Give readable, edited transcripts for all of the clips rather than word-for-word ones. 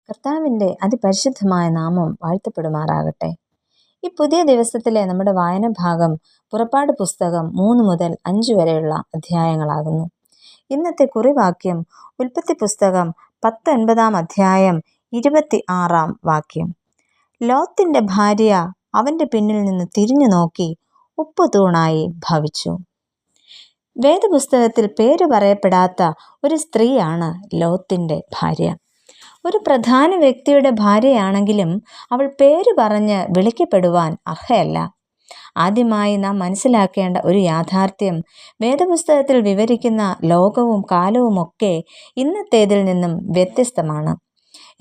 കർത്താവിൻ്റെ അതിപരിശുദ്ധമായ നാമം വാഴ്ത്തപ്പെടുമാറാകട്ടെ. ഈ പുതിയ ദിവസത്തിലെ നമ്മുടെ വായന ഭാഗം പുറപ്പാട് പുസ്തകം 3 മുതൽ 5 വരെയുള്ള അധ്യായങ്ങളാകുന്നു. ഇന്നത്തെ കുറിവാക്യം ഉൽപ്പത്തി പുസ്തകം 19 അധ്യായം 26 ലോത്തിന്റെ ഭാര്യ അവന്റെ പിന്നിൽ നിന്ന് തിരിഞ്ഞു നോക്കി ഉപ്പുതൂണായി ഭവിച്ചു. വേദപുസ്തകത്തിൽ പേര് പറയപ്പെടാത്ത ഒരു സ്ത്രീയാണ് ലോത്തിന്റെ ഭാര്യ. ഒരു പ്രധാന വ്യക്തിയുടെ ഭാര്യയാണെങ്കിലും അവൾ പേര് പറഞ്ഞ് വിളിക്കപ്പെടുവാൻ അർഹയല്ല. ആദ്യമായി നാം മനസ്സിലാക്കേണ്ട ഒരു യാഥാർത്ഥ്യം, വേദപുസ്തകത്തിൽ വിവരിക്കുന്ന ലോകവും കാലവുമൊക്കെ ഇന്നത്തേതിൽ നിന്നും വ്യത്യസ്തമാണ്.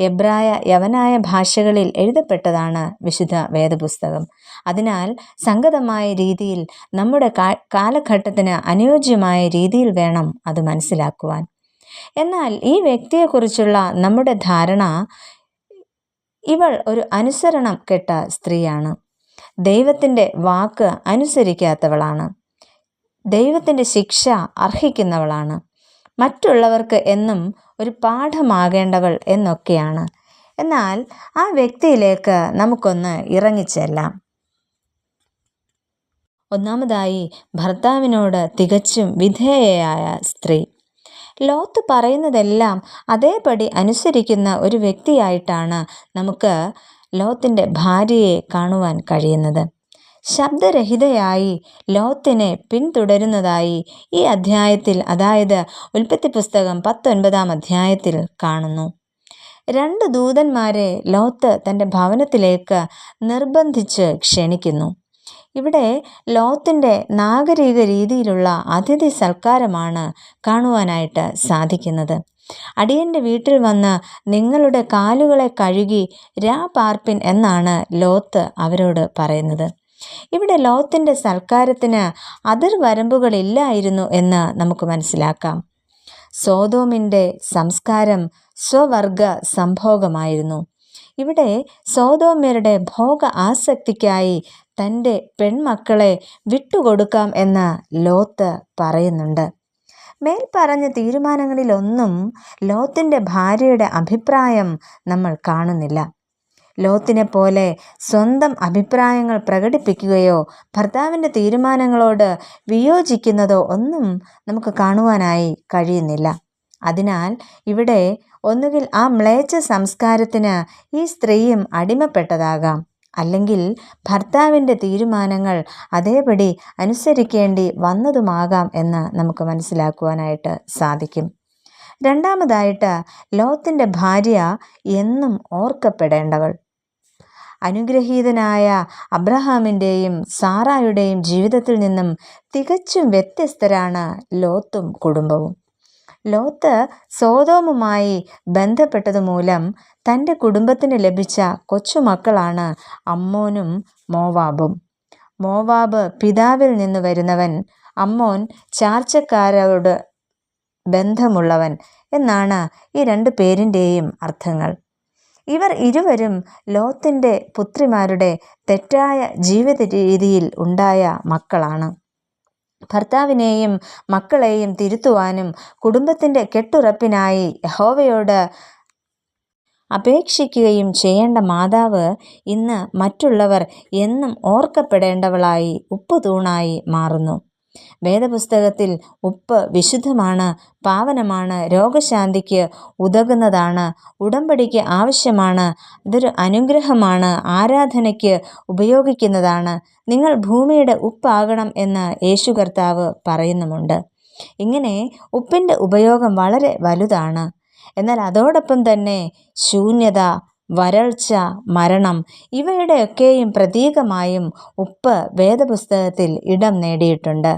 എബ്രായ യവനായ ഭാഷകളിൽ എഴുതപ്പെട്ടതാണ് വിശുദ്ധ വേദപുസ്തകം. അതിനാൽ സംഗതമായ രീതിയിൽ നമ്മുടെ കാലഘട്ടത്തിന് അനുയോജ്യമായ രീതിയിൽ വേണം അത് മനസ്സിലാക്കുവാൻ. എന്നാൽ ഈ വ്യക്തിയെക്കുറിച്ചുള്ള നമ്മുടെ ധാരണ, ഇവൾ ഒരു അനുസരണം കെട്ട സ്ത്രീയാണ്. ദൈവത്തിൻ്റെ വാക്ക് അനുസരിക്കാത്തവളാണ്. ദൈവത്തിൻ്റെ ശിക്ഷ അർഹിക്കുന്നവളാണ്. മറ്റുള്ളവർക്ക് എന്നും ഒരു പാഠമാകേണ്ടവൾ എന്നൊക്കെയാണ്. എന്നാൽ ആ വ്യക്തിയിലേക്ക് നമുക്കൊന്ന് ഇറങ്ങിച്ചെല്ലാം. ഒന്നാമതായി, ഭർത്താവിനോട് തികച്ചും വിധേയയായ സ്ത്രീ. ലോത്ത് പറയുന്നതെല്ലാം അതേപടി അനുസരിക്കുന്ന ഒരു വ്യക്തിയായിട്ടാണ് നമുക്ക് ലോത്തിൻ്റെ ഭാര്യയെ കാണുവാൻ കഴിയുന്നത്. ശബ്ദരഹിതയായി ലോത്തിനെ പിന്തുടരുന്നതായി ഈ അധ്യായത്തിൽ, അതായത് ഉൽപ്പത്തി പുസ്തകം 19 അധ്യായത്തിൽ കാണുന്നു. 2 ദൂതന്മാരെ ലോത്ത് തൻ്റെ ഭവനത്തിലേക്ക് നിർബന്ധിച്ച് ക്ഷണിക്കുന്നു. ഇവിടെ ലോത്തിൻ്റെ നാഗരിക രീതിയിലുള്ള അതിഥി സൽക്കാരമാണ് കാണുവാനായിട്ട് സാധിക്കുന്നത്. അടിയൻ്റെ വീട്ടിൽ വന്ന് നിങ്ങളുടെ കാലുകളെ കഴുകി പാർപ്പിൻ എന്നാണ് ലോത്ത് അവരോട് പറയുന്നത്. ഇവിടെ ലോത്തിൻ്റെ സൽക്കാരത്തിന് അതിർവരമ്പുകളില്ലായിരുന്നു എന്ന് നമുക്ക് മനസ്സിലാക്കാം. സോതോമിൻ്റെ സംസ്കാരം സ്വവർഗ സംഭോഗമായിരുന്നു. ഇവിടെ സോതോമ്യരുടെ ഭോഗ ആസക്തിക്കായി തൻ്റെ പെൺമക്കളെ വിട്ടുകൊടുക്കാം എന്ന് ലോത്ത് പറയുന്നുണ്ട്. മേൽപ്പറഞ്ഞ തീരുമാനങ്ങളിലൊന്നും ലോത്തിൻ്റെ ഭാര്യയുടെ അഭിപ്രായം നമ്മൾ കാണുന്നില്ല. ലോത്തിനെ പോലെ സ്വന്തം അഭിപ്രായങ്ങൾ പ്രകടിപ്പിക്കുകയോ ഭർത്താവിൻ്റെ തീരുമാനങ്ങളോട് വിയോജിക്കുന്നതോ ഒന്നും നമുക്ക് കാണുവാനായി കഴിയുന്നില്ല. അതിനാൽ ഇവിടെ ഒന്നുകിൽ ആ മ്ലേച്ഛ സംസ്കാരത്തിന് ഈ സ്ത്രീയും അടിമപ്പെട്ടതാകാം, അല്ലെങ്കിൽ ഭർത്താവിൻ്റെ തീരുമാനങ്ങൾ അതേപടി അനുസരിക്കേണ്ടി വന്നതുമാകാം എന്ന് നമുക്ക് മനസ്സിലാക്കുവാനായിട്ട് സാധിക്കും. രണ്ടാമതായിട്ട്, ലോത്തിൻ്റെ ഭാര്യ എന്നും ഓർക്കപ്പെടേണ്ടവൾ. അനുഗ്രഹീതനായ അബ്രഹാമിൻ്റെയും സാറായുടെയും ജീവിതത്തിൽ നിന്നും തികച്ചും വ്യത്യസ്തരാണ് ലോത്തും കുടുംബവും. ലോത്ത് സോതോമുമായി ബന്ധപ്പെട്ടതുമൂലം തൻ്റെ കുടുംബത്തിന് ലഭിച്ച കൊച്ചുമക്കളാണ് അമ്മോനും മോവാബും. മോവാബ് പിതാവിൽ നിന്ന് വരുന്നവൻ, അമ്മോൻ ചാർച്ചക്കാരോട് ബന്ധമുള്ളവൻ എന്നാണ് ഈ 2 പേരിൻ്റെയും അർത്ഥങ്ങൾ. ഇവർ ഇരുവരും ലോത്തിൻ്റെ പുത്രിമാരുടെ തെറ്റായ ജീവിത രീതിയിൽ ഉണ്ടായ മക്കളാണ്. ഭർത്താവിനെയും മക്കളെയും തിരുത്തുവാനും കുടുംബത്തിൻ്റെ കെട്ടുറപ്പിനായി യഹോവയോട് അപേക്ഷിക്കുകയും ചെയ്യേണ്ട മാതാവ് ഇന്ന് മറ്റുള്ളവർ എന്നും ഓർക്കപ്പെടേണ്ടവളായി ഉപ്പുതൂണായി മാറുന്നു. വേദപുസ്തകത്തിൽ ഉപ്പ് വിശുദ്ധമാണ്, പാവനമാണ്, രോഗശാന്തിക്ക് ഉതകുന്നതാണ്, ഉടമ്പടിക്ക് ആവശ്യമാണ്, ഇതൊരു അനുഗ്രഹമാണ്, ആരാധനയ്ക്ക് ഉപയോഗിക്കുന്നതാണ്, നിങ്ങൾ ഭൂമിയുടെ ഉപ്പാകണം എന്ന് യേശു കർത്താവ് പറയുന്നുമുണ്ട്. ഇങ്ങനെ ഉപ്പിൻ്റെ ഉപയോഗം വളരെ വലുതാണ്. എന്നാൽ അതോടൊപ്പം തന്നെ ശൂന്യത, വരൾച്ച, മരണം ഇവയുടെയൊക്കെയും പ്രതീകമായും ഉപ്പ് വേദപുസ്തകത്തിൽ ഇടം നേടിയിട്ടുണ്ട്.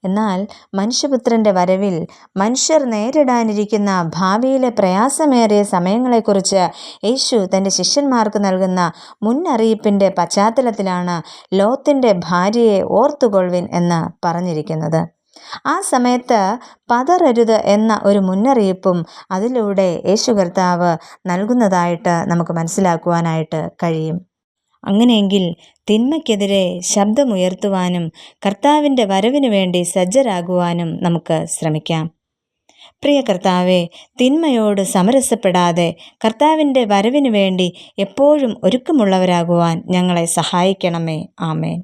എന്നാൽ മനുഷ്യപുത്രൻ്റെ വരവിൽ മനുഷ്യർ നേരിടാനിരിക്കുന്ന ഭാവിയിലെ പ്രയാസമേറിയ സമയങ്ങളെക്കുറിച്ച് യേശു തൻ്റെ ശിഷ്യന്മാർക്ക് നൽകുന്ന മുന്നറിയിപ്പിൻ്റെ പശ്ചാത്തലത്തിലാണ് ലോത്തിൻ്റെ ഭാര്യയെ ഓർത്തുകൊള്ളുവിൻ എന്ന് പറഞ്ഞിരിക്കുന്നത്. ആ സമയത്ത് പതറരുത് എന്ന ഒരു മുന്നറിയിപ്പും അതിലൂടെ യേശു കർത്താവ് നൽകുന്നതായിട്ട് നമുക്ക് മനസ്സിലാക്കുവാനായിട്ട് കഴിയും. അങ്ങനെയെങ്കിൽ തിന്മയ്ക്കെതിരെ ശബ്ദമുയർത്തുവാനും കർത്താവിൻ്റെ വരവിനു വേണ്ടി സജ്ജരാകുവാനും നമുക്ക് ശ്രമിക്കാം. പ്രിയ കർത്താവെ, തിന്മയോട് സമരസപ്പെടാതെ കർത്താവിൻ്റെ വരവിനു വേണ്ടി എപ്പോഴും ഒരുക്കമുള്ളവരാകുവാൻ ഞങ്ങളെ സഹായിക്കണമേ. ആമേൻ.